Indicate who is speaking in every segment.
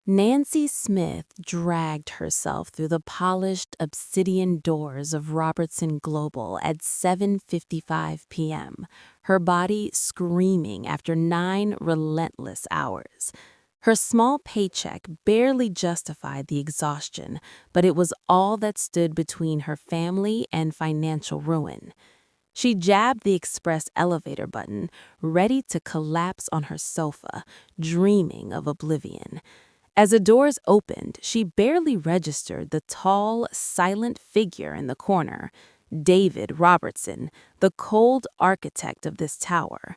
Speaker 1: Nancy Smith dragged herself through the polished obsidian doors of Robertson Global at 7:55 p.m., her body screaming after 9 relentless hours. Her small paycheck barely justified the exhaustion, but it was all that stood between her family and financial ruin. She jabbed the express elevator button, ready to collapse on her sofa, dreaming of oblivion. As the doors opened, she barely registered the tall, silent figure in the corner, David Robertson, the cold architect of this tower.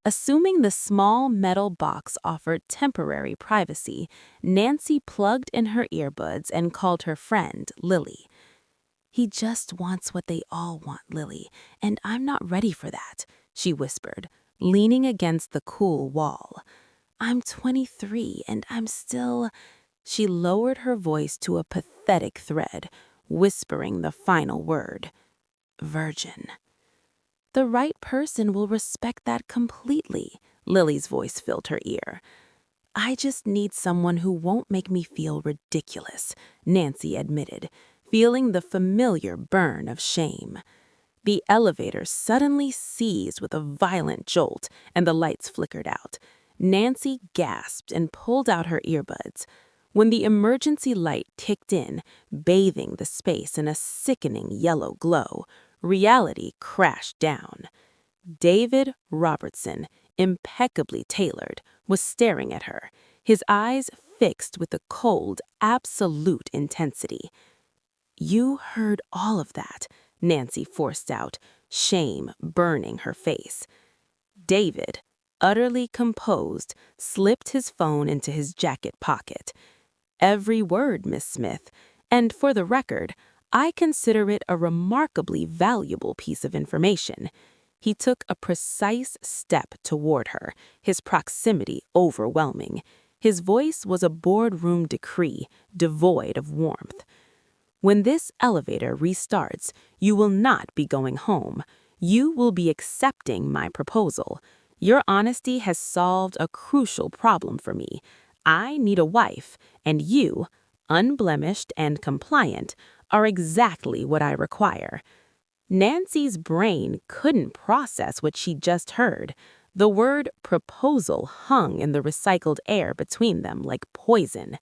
Speaker 1: Assuming the small metal box offered temporary privacy, Nancy plugged in her earbuds and called her friend, Lily. "He just wants what they all want, Lily, and I'm not ready for that," she whispered, leaning against the cool wall. "I'm 23 and I'm still—" She lowered her voice to a pathetic thread, whispering the final word. "Virgin." "The right person will respect that completely," Lily's voice filled her ear. "I just need someone who won't make me feel ridiculous," Nancy admitted, feeling the familiar burn of shame. The elevator suddenly seized with a violent jolt, and the lights flickered out. Nancy gasped and pulled out her earbuds. When the emergency light kicked in, bathing the space in a sickening yellow glow, reality crashed down. David Robertson, impeccably tailored, was staring at her, his eyes fixed with a cold, absolute intensity. "You heard all of that," Nancy forced out, shame burning her face. David, utterly composed, slipped his phone into his jacket pocket. "Every word, Miss Smith, and for the record, I consider it a remarkably valuable piece of information." He took a precise step toward her, his proximity overwhelming. His voice was a boardroom decree, devoid of warmth. "When this elevator restarts, you will not be going home. You will be accepting my proposal. Your honesty has solved a crucial problem for me. I need a wife, and you, unblemished and compliant, are exactly what I require." Nancy's brain couldn't process what she just heard. The word proposal hung in the recycled air between them like poison.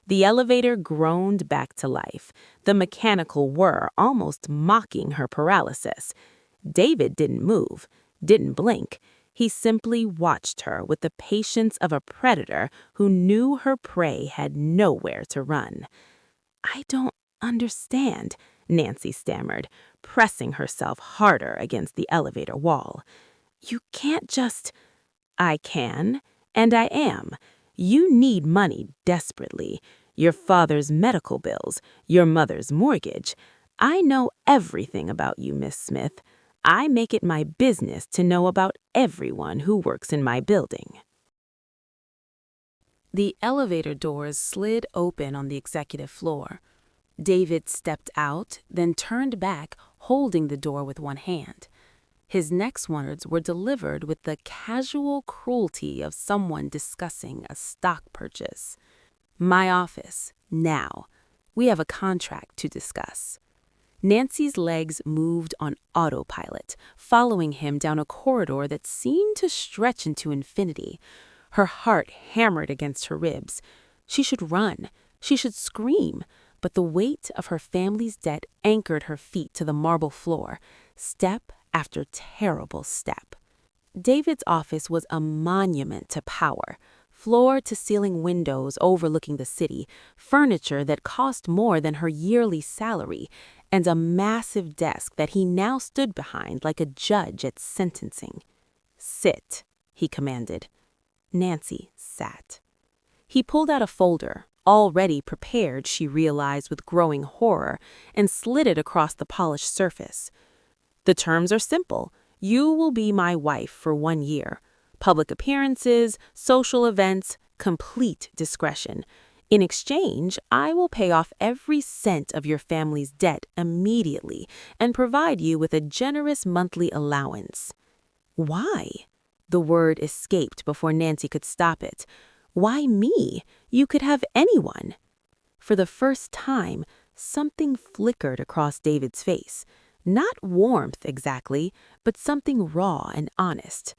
Speaker 1: The elevator groaned back to life, the mechanical whir almost mocking her paralysis. David didn't move, didn't blink. He simply watched her with the patience of a predator who knew her prey had nowhere to run. "I don't understand," Nancy stammered, pressing herself harder against the elevator wall. "You can't just—" "I can, and I am. You need money desperately. Your father's medical bills, your mother's mortgage. I know everything about you, Miss Smith. I make it my business to know about everyone who works in my building." The elevator doors slid open on the executive floor. David stepped out, then turned back, holding the door with one hand. His next words were delivered with the casual cruelty of someone discussing a stock purchase. "My office, now. We have a contract to discuss." Nancy's legs moved on autopilot, following him down a corridor that seemed to stretch into infinity. Her heart hammered against her ribs. She should run. She should scream. But the weight of her family's debt anchored her feet to the marble floor, step after terrible step. David's office was a monument to power. Floor-to-ceiling windows overlooking the city, furniture that cost more than her yearly salary, and a massive desk that he now stood behind like a judge at sentencing. "Sit," he commanded. Nancy sat. He pulled out a folder, already prepared, she realized with growing horror, and slid it across the polished surface. "The terms are simple. You will be my wife for 1 year. Public appearances, social events, complete discretion. In exchange, I will pay off every cent of your family's debt immediately and provide you with a generous monthly allowance." "Why?" The word escaped before Nancy could stop it. Why me? You could have anyone." For the first time, something flickered across David's face. Not warmth exactly, but something raw and honest.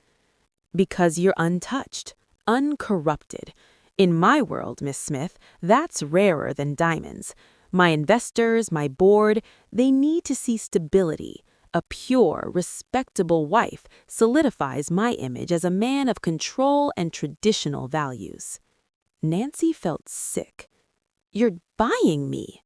Speaker 1: "Because you're untouched, uncorrupted. In my world, Miss Smith, that's rarer than diamonds. My investors, my board, they need to see stability. A pure, respectable wife solidifies my image as a man of control and traditional values." Nancy felt sick. "You're buying me."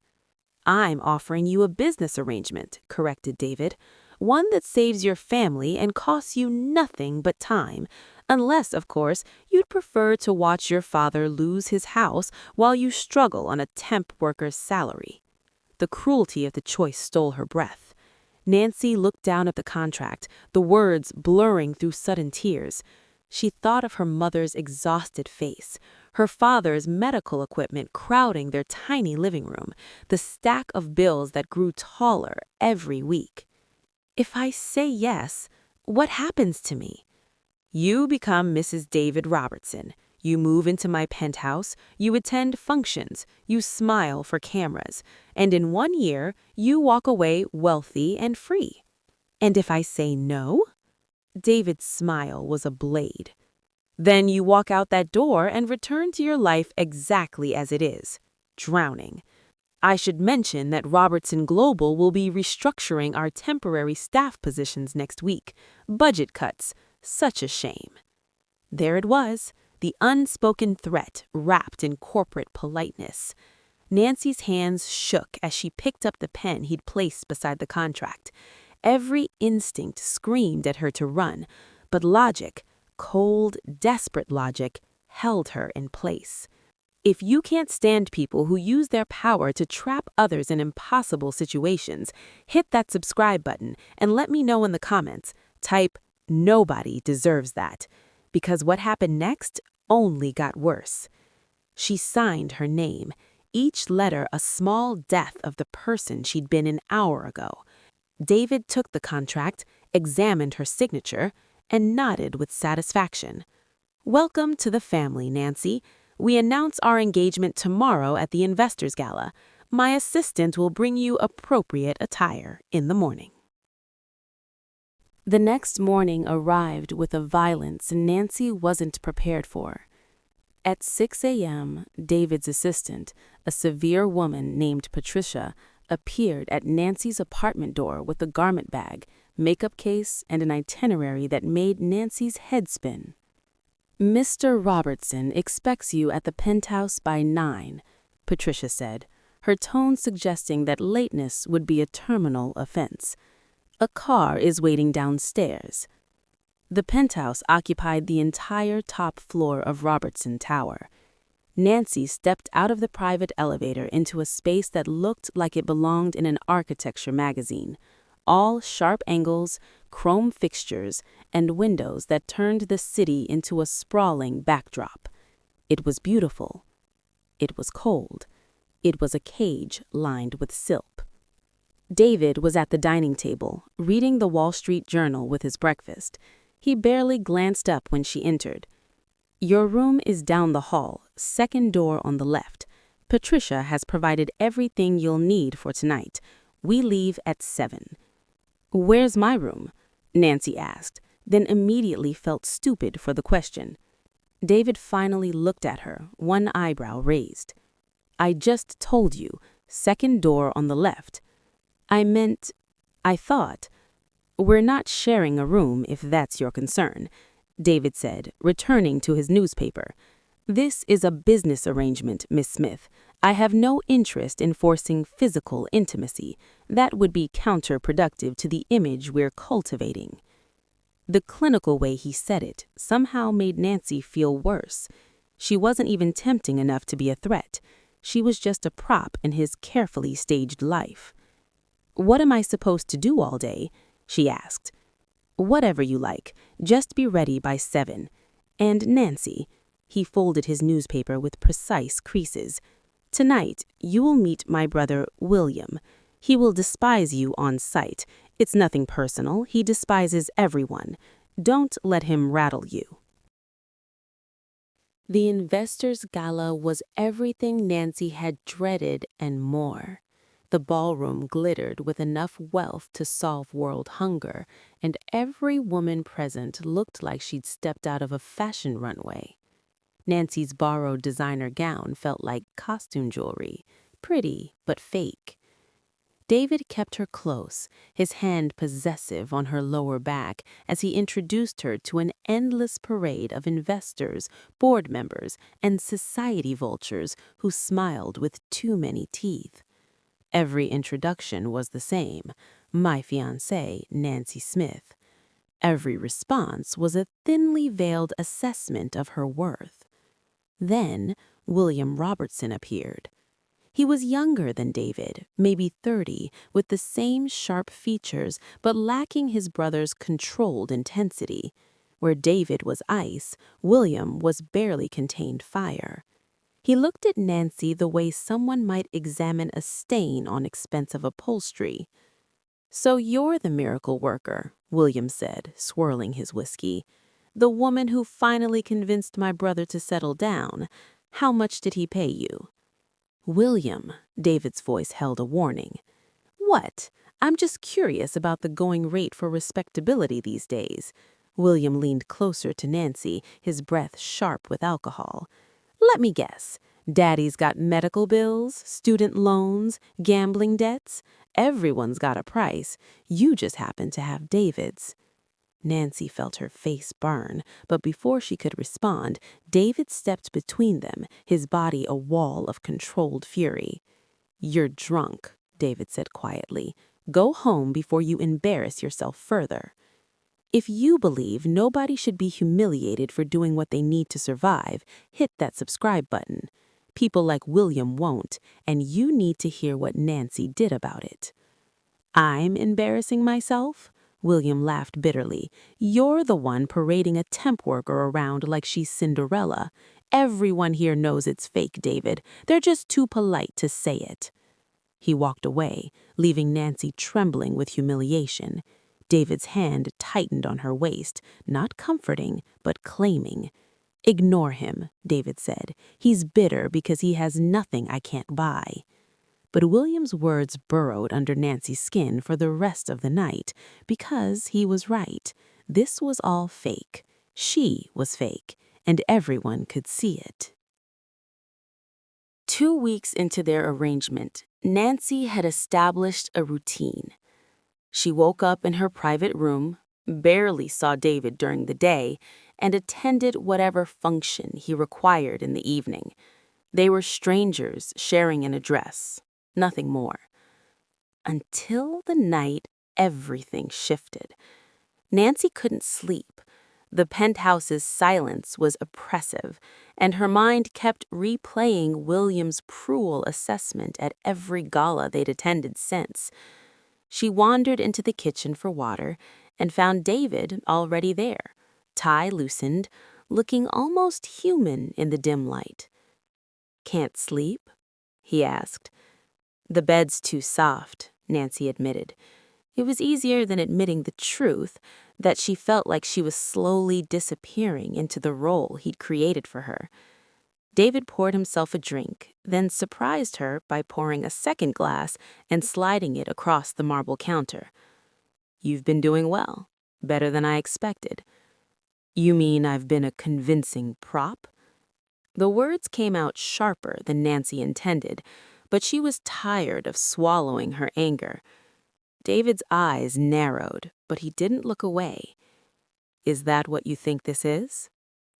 Speaker 1: "I'm offering you a business arrangement," corrected David. "One that saves your family and costs you nothing but time. Unless, of course, you'd prefer to watch your father lose his house while you struggle on a temp worker's salary." The cruelty of the choice stole her breath. Nancy looked down at the contract, the words blurring through sudden tears. She thought of her mother's exhausted face, her father's medical equipment crowding their tiny living room, the stack of bills that grew taller every week. "If I say yes, what happens to me?" "You become Mrs. David Robertson. You move into my penthouse, you attend functions, you smile for cameras, and in 1 year, you walk away wealthy and free." "And if I say no?" David's smile was a blade. "Then you walk out that door and return to your life exactly as it is, drowning. I should mention that Robertson Global will be restructuring our temporary staff positions next week. Budget cuts. Such a shame." There it was, the unspoken threat wrapped in corporate politeness. Nancy's hands shook as she picked up the pen he'd placed beside the contract. Every instinct screamed at her to run, but logic, cold, desperate logic, held her in place. If you can't stand people who use their power to trap others in impossible situations, hit that subscribe button and let me know in the comments. Type, "Nobody deserves that." Because what happened next only got worse. She signed her name, each letter a small death of the person she'd been an hour ago. David took the contract, examined her signature, and nodded with satisfaction. "Welcome to the family, Nancy. We announce our engagement tomorrow at the Investors Gala. My assistant will bring you appropriate attire in the morning." The next morning arrived with a violence Nancy wasn't prepared for. At 6 a.m., David's assistant, a severe woman named Patricia, appeared at Nancy's apartment door with a garment bag, makeup case, and an itinerary that made Nancy's head spin. "Mr. Robertson expects you at the penthouse by 9, Patricia said, her tone suggesting that lateness would be a terminal offense. "A car is waiting downstairs." The penthouse occupied the entire top floor of Robertson Tower. Nancy stepped out of the private elevator into a space that looked like it belonged in an architecture magazine. All sharp angles, chrome fixtures, and windows that turned the city into a sprawling backdrop. It was beautiful. It was cold. It was a cage lined with silk. David was at the dining table, reading the Wall Street Journal with his breakfast. He barely glanced up when she entered. "Your room is down the hall, second door on the left. Patricia has provided everything you'll need for tonight. We leave at 7. "Where's my room?" Nancy asked, then immediately felt stupid for the question. David finally looked at her, one eyebrow raised. "I just told you, second door on the left." I thought. "We're not sharing a room if that's your concern," David said, returning to his newspaper. "This is a business arrangement, Miss Smith. I have no interest in forcing physical intimacy. That would be counterproductive to the image we're cultivating." The clinical way he said it somehow made Nancy feel worse. She wasn't even tempting enough to be a threat. She was just a prop in his carefully staged life. "What am I supposed to do all day?" she asked. "Whatever you like. Just be ready by 7. And Nancy," he folded his newspaper with precise creases, "tonight you will meet my brother William. He will despise you on sight. It's nothing personal. He despises everyone. Don't let him rattle you." The Investors' Gala was everything Nancy had dreaded and more. The ballroom glittered with enough wealth to solve world hunger, and every woman present looked like she'd stepped out of a fashion runway. Nancy's borrowed designer gown felt like costume jewelry, pretty but fake. David kept her close, his hand possessive on her lower back as he introduced her to an endless parade of investors, board members, and society vultures who smiled with too many teeth. Every introduction was the same: my fiancée, Nancy Smith. Every response was a thinly veiled assessment of her worth. Then William Robertson appeared. He was younger than David, maybe 30, with the same sharp features but lacking his brother's controlled intensity. Where David was ice, William was barely contained fire. He looked at Nancy the way someone might examine a stain on expensive upholstery. "So you're the miracle worker," William said, swirling his whiskey. "The woman who finally convinced my brother to settle down. How much did he pay you?" "William," David's voice held a warning. "What? I'm just curious about the going rate for respectability these days." William leaned closer to Nancy, his breath sharp with alcohol. "Let me guess. Daddy's got medical bills, student loans, gambling debts. Everyone's got a price. You just happen to have David's." Nancy felt her face burn, but before she could respond, David stepped between them, his body a wall of controlled fury. "You're drunk," David said quietly. "Go home before you embarrass yourself further." If you believe nobody should be humiliated for doing what they need to survive, hit that subscribe button. People like William won't, and you need to hear what Nancy did about it. "I'm embarrassing myself?" William laughed bitterly. "You're the one parading a temp worker around like she's Cinderella. Everyone here knows it's fake, David. They're just too polite to say it." He walked away, leaving Nancy trembling with humiliation. David's hand tightened on her waist, not comforting, but claiming. "Ignore him," David said. "He's bitter because he has nothing I can't buy." But William's words burrowed under Nancy's skin for the rest of the night, because he was right. This was all fake. She was fake, and everyone could see it. 2 weeks into their arrangement, Nancy had established a routine. She woke up in her private room, barely saw David during the day, and attended whatever function he required in the evening. They were strangers sharing an address, nothing more. Until the night everything shifted. Nancy couldn't sleep. The penthouse's silence was oppressive, and her mind kept replaying William's cruel assessment at every gala they'd attended since. She wandered into the kitchen for water and found David already there, tie loosened, looking almost human in the dim light. "Can't sleep?" he asked. "The bed's too soft," Nancy admitted. It was easier than admitting the truth, that she felt like she was slowly disappearing into the role he'd created for her. David poured himself a drink, then surprised her by pouring a second glass and sliding it across the marble counter. "You've been doing well, better than I expected." "You mean I've been a convincing prop?" The words came out sharper than Nancy intended, but she was tired of swallowing her anger. David's eyes narrowed, but he didn't look away. "Is that what you think this is?"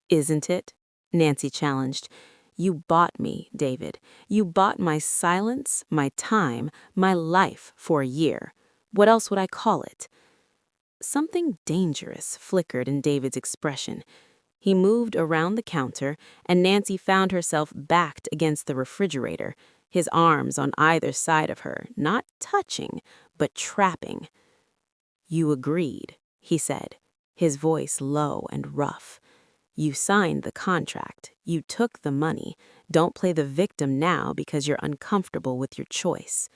Speaker 1: "Isn't it?" Nancy challenged. "You bought me, David. You bought my silence, my time, my life for a year. What else would I call it?" Something dangerous flickered in David's expression. He moved around the counter, and Nancy found herself backed against the refrigerator, his arms on either side of her, not touching, but trapping. "You agreed," he said, his voice low and rough. "You signed the contract. You took the money. Don't play the victim now because you're uncomfortable with your choice."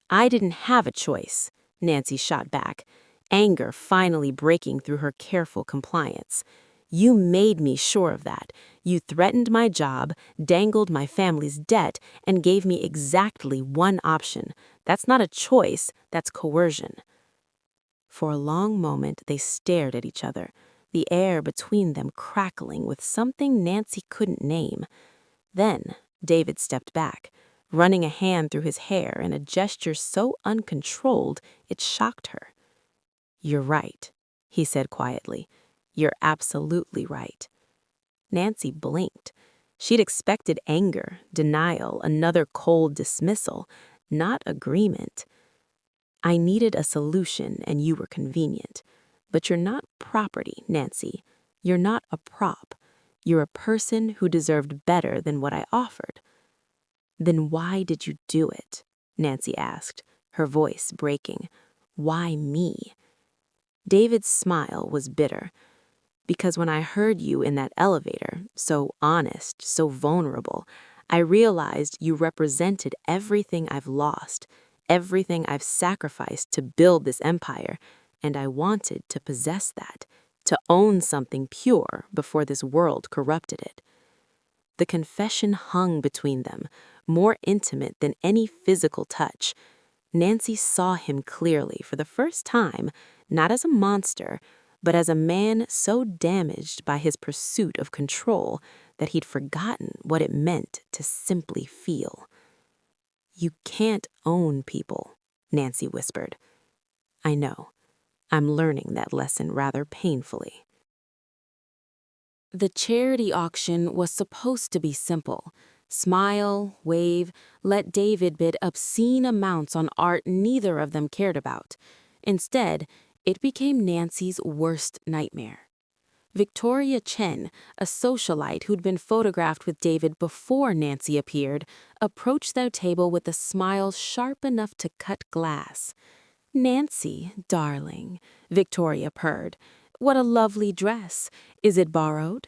Speaker 1: "I didn't have a choice," Nancy shot back, anger finally breaking through her careful compliance. You made me sure of that. You threatened my job, dangled my family's debt, and gave me exactly one option. That's not a choice, that's coercion." For a long moment, they stared at each other, the air between them crackling with something Nancy couldn't name. Then, David stepped back, running a hand through his hair in a gesture so uncontrolled it shocked her. "You're right," he said quietly. "You're absolutely right." Nancy blinked. She'd expected anger, denial, another cold dismissal, not agreement. "I needed a solution and you were convenient. But you're not property, Nancy. You're not a prop. You're a person who deserved better than what I offered." "Then why did you do it?" Nancy asked, her voice breaking. "Why me?" David's smile was bitter. "Because when I heard you in that elevator, so honest, so vulnerable, I realized you represented everything I've lost, everything I've sacrificed to build this empire, and I wanted to possess that, to own something pure before this world corrupted it." The confession hung between them, more intimate than any physical touch. Nancy saw him clearly for the first time, not as a monster, but as a man so damaged by his pursuit of control that he'd forgotten what it meant to simply feel. "You can't own people," Nancy whispered. "I know. I'm learning that lesson rather painfully." The charity auction was supposed to be simple. Smile, wave, let David bid obscene amounts on art neither of them cared about. Instead, it became Nancy's worst nightmare. Victoria Chen, a socialite who'd been photographed with David before Nancy appeared, approached their table with a smile sharp enough to cut glass. "Nancy, darling," Victoria purred. "What a lovely dress. Is it borrowed?"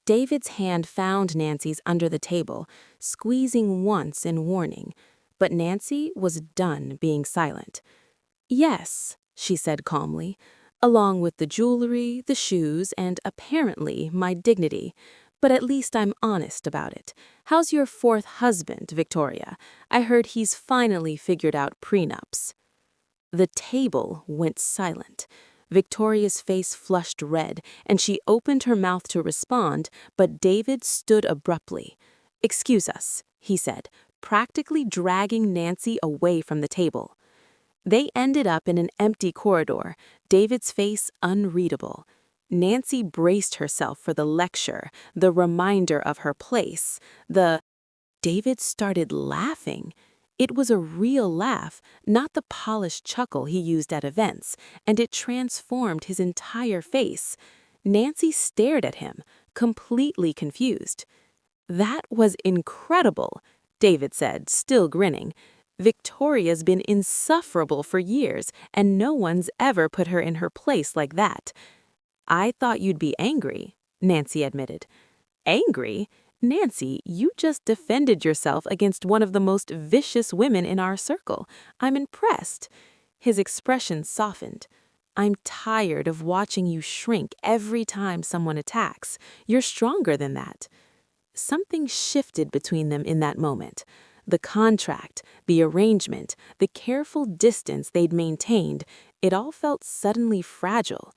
Speaker 1: David's hand found Nancy's under the table, squeezing once in warning, but Nancy was done being silent. "Yes," she said calmly, "along with the jewelry, the shoes, and apparently my dignity. But at least I'm honest about it. How's your fourth husband, Victoria? I heard he's finally figured out prenups." The table went silent. Victoria's face flushed red, and she opened her mouth to respond, but David stood abruptly. "Excuse us," he said, practically dragging Nancy away from the table. They ended up in an empty corridor, David's face unreadable. Nancy braced herself for the lecture, the reminder of her place, David started laughing. It was a real laugh, not the polished chuckle he used at events, and it transformed his entire face. Nancy stared at him, completely confused. "That was incredible," David said, still grinning. "Victoria's been insufferable for years, and no one's ever put her in her place like that." "I thought you'd be angry," Nancy admitted. "Angry? Nancy, you just defended yourself against one of the most vicious women in our circle. I'm impressed." His expression softened. "I'm tired of watching you shrink every time someone attacks. You're stronger than that." Something shifted between them in that moment. The contract, the arrangement, the careful distance they'd maintained, it all felt suddenly fragile.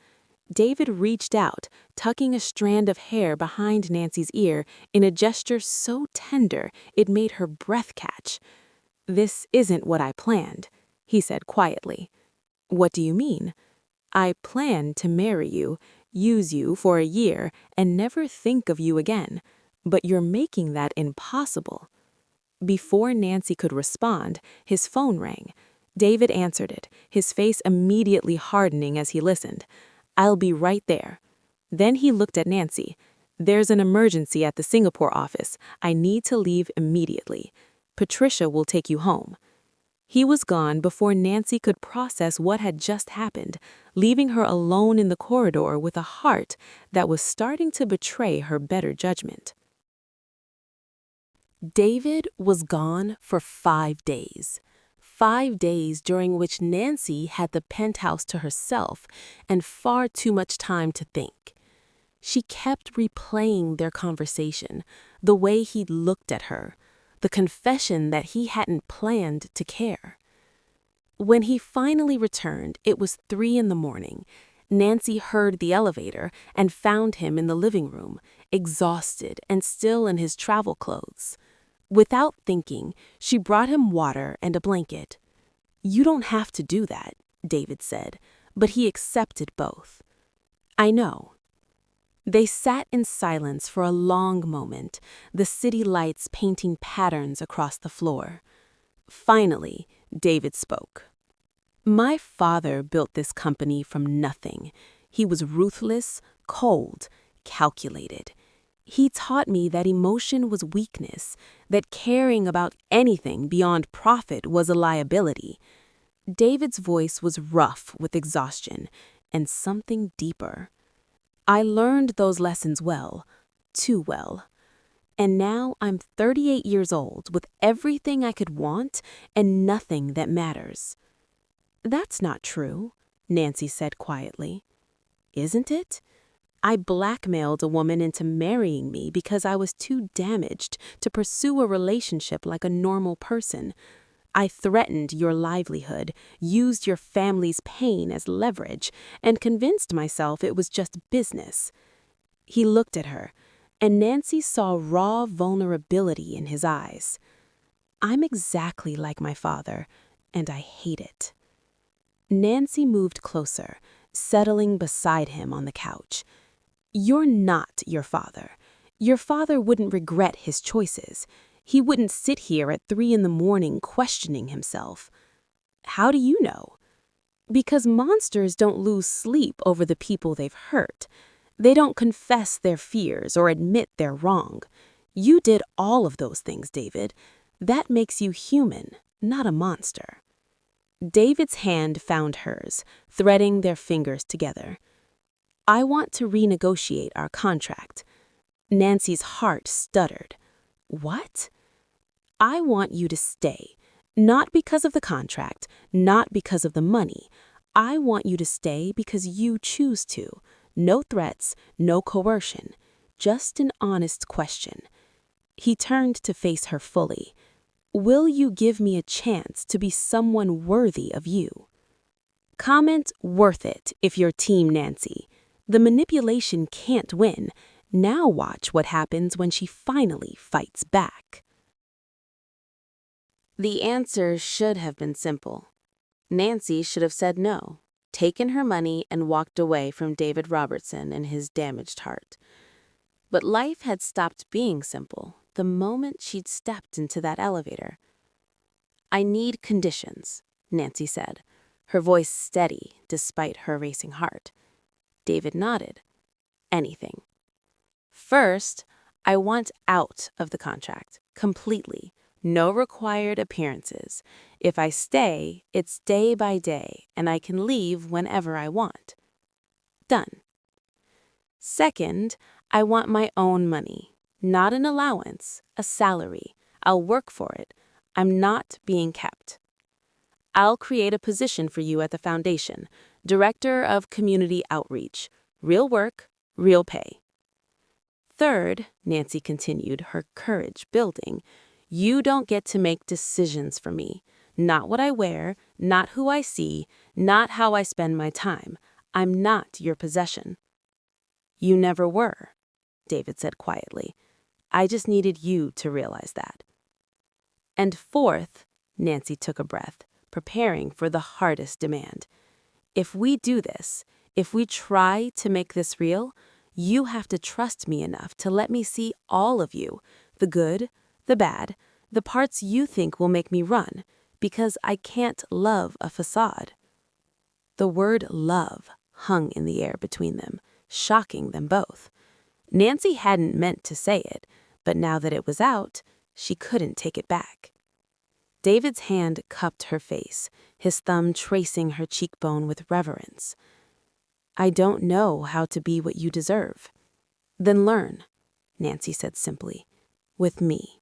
Speaker 1: David reached out, tucking a strand of hair behind Nancy's ear in a gesture so tender it made her breath catch. "This isn't what I planned," he said quietly. "What do you mean?" "I planned to marry you, use you for a year, and never think of you again. But you're making that impossible." Before Nancy could respond, his phone rang. David answered it, his face immediately hardening as he listened. "I'll be right there." Then he looked at Nancy. "There's an emergency at the Singapore office. I need to leave immediately. Patricia will take you home." He was gone before Nancy could process what had just happened, leaving her alone in the corridor with a heart that was starting to betray her better judgment. David was gone for 5 days. 5 days during which Nancy had the penthouse to herself and far too much time to think. She kept replaying their conversation, the way he'd looked at her, the confession that he hadn't planned to care. When he finally returned, it was 3 in the morning. Nancy heard the elevator and found him in the living room, exhausted and still in his travel clothes. Without thinking, she brought him water and a blanket. "You don't have to do that," David said, but he accepted both. "I know." They sat in silence for a long moment, the city lights painting patterns across the floor. Finally, David spoke. "My father built this company from nothing. He was ruthless, cold, calculated. He taught me that emotion was weakness, that caring about anything beyond profit was a liability." David's voice was rough with exhaustion and something deeper. "I learned those lessons well, too well. And now I'm 38 years old with everything I could want and nothing that matters." "That's not true," Nancy said quietly. "Isn't it? I blackmailed a woman into marrying me because I was too damaged to pursue a relationship like a normal person. I threatened your livelihood, used your family's pain as leverage, and convinced myself it was just business." He looked at her, and Nancy saw raw vulnerability in his eyes. "I'm exactly like my father, and I hate it." Nancy moved closer, settling beside him on the couch. "You're not your father. Your father wouldn't regret his choices. He wouldn't sit here at 3 in the morning questioning himself." "How do you know?" "Because monsters don't lose sleep over the people they've hurt. They don't confess their fears or admit they're wrong. You did all of those things, David. That makes you human, not a monster." David's hand found hers, threading their fingers together. "I want to renegotiate our contract." Nancy's heart stuttered. "What?" "I want you to stay. Not because of the contract, not because of the money. I want you to stay because you choose to. No threats, no coercion. Just an honest question." He turned to face her fully. "Will you give me a chance to be someone worthy of you?" Comment "worth it" if you're Team Nancy. The manipulation can't win. Now watch what happens when she finally fights back. The answer should have been simple. Nancy should have said no, taken her money, and walked away from David Robertson and his damaged heart. But life had stopped being simple the moment she'd stepped into that elevator. "I need conditions," Nancy said, her voice steady despite her racing heart. David nodded. "Anything. First, I want out of the contract, completely. No required appearances. If I stay, it's day by day, and I can leave whenever I want." "Done." "Second, I want my own money. Not an allowance, a salary. I'll work for it. I'm not being kept." "I'll create a position for you at the foundation, Director of Community Outreach. Real work, real pay." "Third," Nancy continued, her courage building, "you don't get to make decisions for me. Not what I wear, not who I see, not how I spend my time. I'm not your possession." "You never were," David said quietly. "I just needed you to realize that." "And fourth," Nancy took a breath, preparing for the hardest demand. "If we do this, if we try to make this real, you have to trust me enough to let me see all of you, the good, the bad, the parts you think will make me run, because I can't love a facade." The word love hung in the air between them, shocking them both. Nancy hadn't meant to say it, but now that it was out, she couldn't take it back. David's hand cupped her face, his thumb tracing her cheekbone with reverence. "I don't know how to be what you deserve." "Then learn," Nancy said simply, "with me."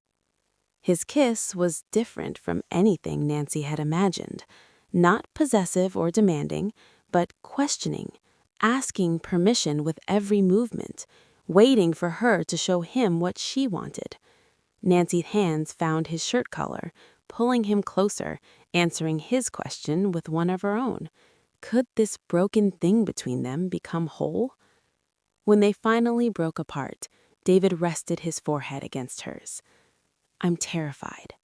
Speaker 1: His kiss was different from anything Nancy had imagined. Not possessive or demanding, but questioning, asking permission with every movement, waiting for her to show him what she wanted. Nancy's hands found his shirt collar, pulling him closer, answering his question with one of her own. Could this broken thing between them become whole? When they finally broke apart, David rested his forehead against hers. "I'm terrified,"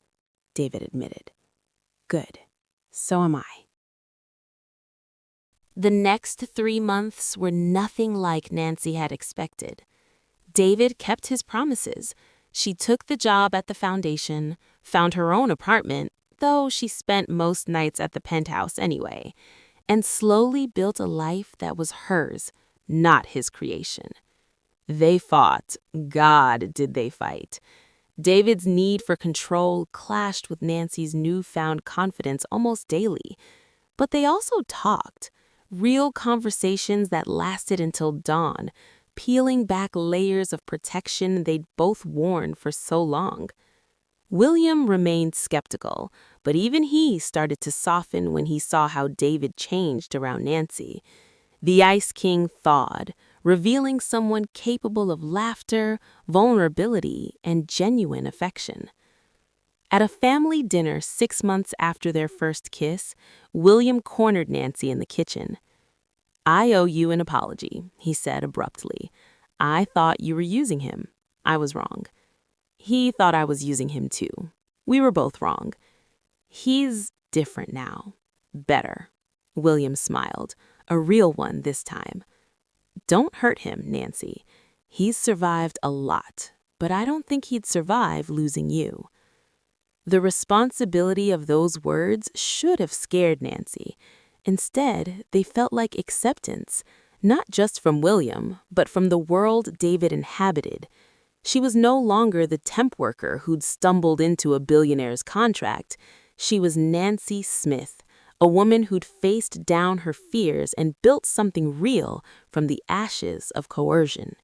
Speaker 1: David admitted. "Good. So am I." The next 3 months were nothing like Nancy had expected. David kept his promises. She took the job at the foundation, found her own apartment, though she spent most nights at the penthouse anyway, and slowly built a life that was hers, not his creation. They fought. God, did they fight. David's need for control clashed with Nancy's newfound confidence almost daily. But they also talked. Real conversations that lasted until dawn, peeling back layers of protection they'd both worn for so long. William remained skeptical, but even he started to soften when he saw how David changed around Nancy. The Ice King thawed, revealing someone capable of laughter, vulnerability, and genuine affection. At a family dinner 6 months after their first kiss, William cornered Nancy in the kitchen. "I owe you an apology," he said abruptly. "I thought you were using him. I was wrong. He thought I was using him too. We were both wrong. He's different now. Better." William smiled, a real one this time. "Don't hurt him, Nancy. He's survived a lot, but I don't think he'd survive losing you." The responsibility of those words should have scared Nancy. Instead, they felt like acceptance, not just from William, but from the world David inhabited. She was no longer the temp worker who'd stumbled into a billionaire's contract. She was Nancy Smith, a woman who'd faced down her fears and built something real from the ashes of coercion.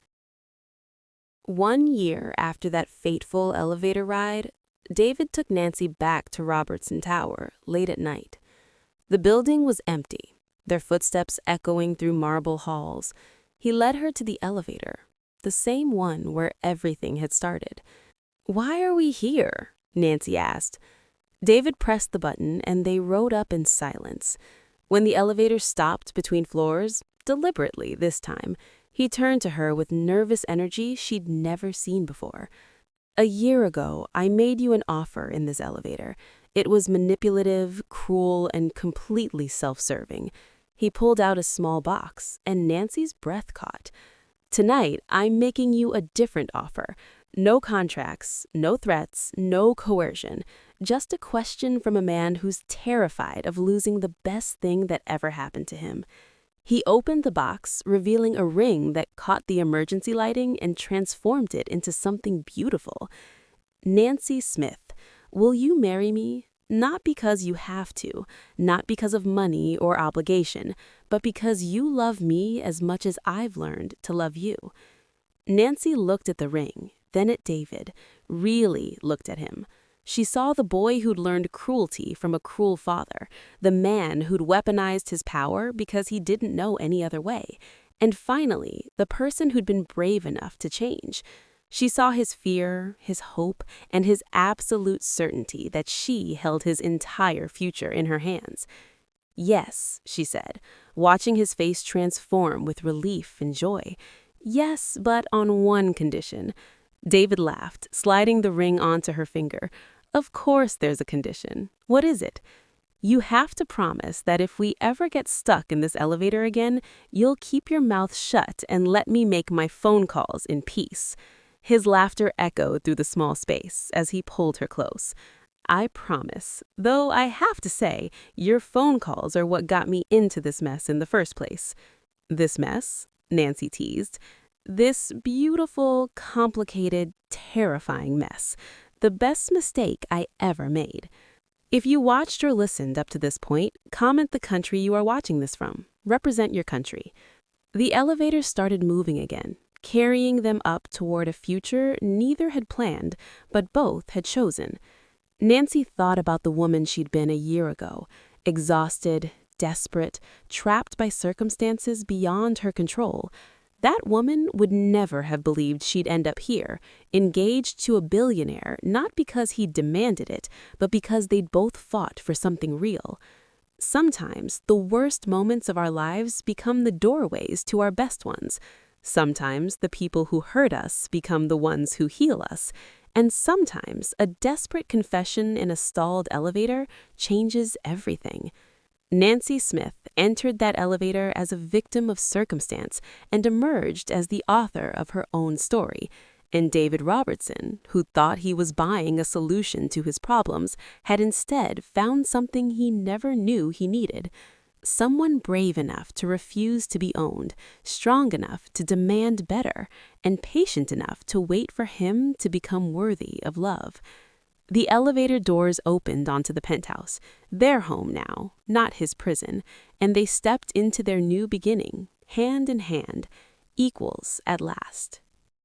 Speaker 1: 1 year after that fateful elevator ride, David took Nancy back to Robertson Tower late at night. The building was empty, their footsteps echoing through marble halls. He led her to the elevator, the same one where everything had started. "Why are we here?" Nancy asked. David pressed the button and they rode up in silence. When the elevator stopped between floors, deliberately this time, he turned to her with nervous energy she'd never seen before. "A year ago, I made you an offer in this elevator. It was manipulative, cruel, and completely self-serving." He pulled out a small box, and Nancy's breath caught. "Tonight, I'm making you a different offer. No contracts, no threats, no coercion. Just a question from a man who's terrified of losing the best thing that ever happened to him." He opened the box, revealing a ring that caught the emergency lighting and transformed it into something beautiful. "Nancy Smith, will you marry me? Not because you have to, not because of money or obligation, but because you love me as much as I've learned to love you." Nancy looked at the ring, then at David, really looked at him. She saw the boy who'd learned cruelty from a cruel father, the man who'd weaponized his power because he didn't know any other way, and finally, the person who'd been brave enough to change. She saw his fear, his hope, and his absolute certainty that she held his entire future in her hands. "Yes," she said, watching his face transform with relief and joy. "Yes, but on one condition." David laughed, sliding the ring onto her finger. "Of course there's a condition. What is it?" "You have to promise that if we ever get stuck in this elevator again, you'll keep your mouth shut and let me make my phone calls in peace." His laughter echoed through the small space as he pulled her close. "I promise. Though I have to say, your phone calls are what got me into this mess in the first place." "This mess?" Nancy teased. "This beautiful, complicated, terrifying mess. The best mistake I ever made." If you watched or listened up to this point, comment the country you are watching this from. Represent your country. The elevator started moving again, carrying them up toward a future neither had planned, but both had chosen. Nancy thought about the woman she'd been a year ago, exhausted, desperate, trapped by circumstances beyond her control. That woman would never have believed she'd end up here, engaged to a billionaire, not because he demanded it, but because they'd both fought for something real. Sometimes the worst moments of our lives become the doorways to our best ones. Sometimes the people who hurt us become the ones who heal us. And sometimes a desperate confession in a stalled elevator changes everything. Nancy Smith entered that elevator as a victim of circumstance and emerged as the author of her own story. And David Robertson, who thought he was buying a solution to his problems, had instead found something he never knew he needed. Someone brave enough to refuse to be owned, strong enough to demand better, and patient enough to wait for him to become worthy of love. The elevator doors opened onto the penthouse, their home now, not his prison, and they stepped into their new beginning, hand in hand, equals at last.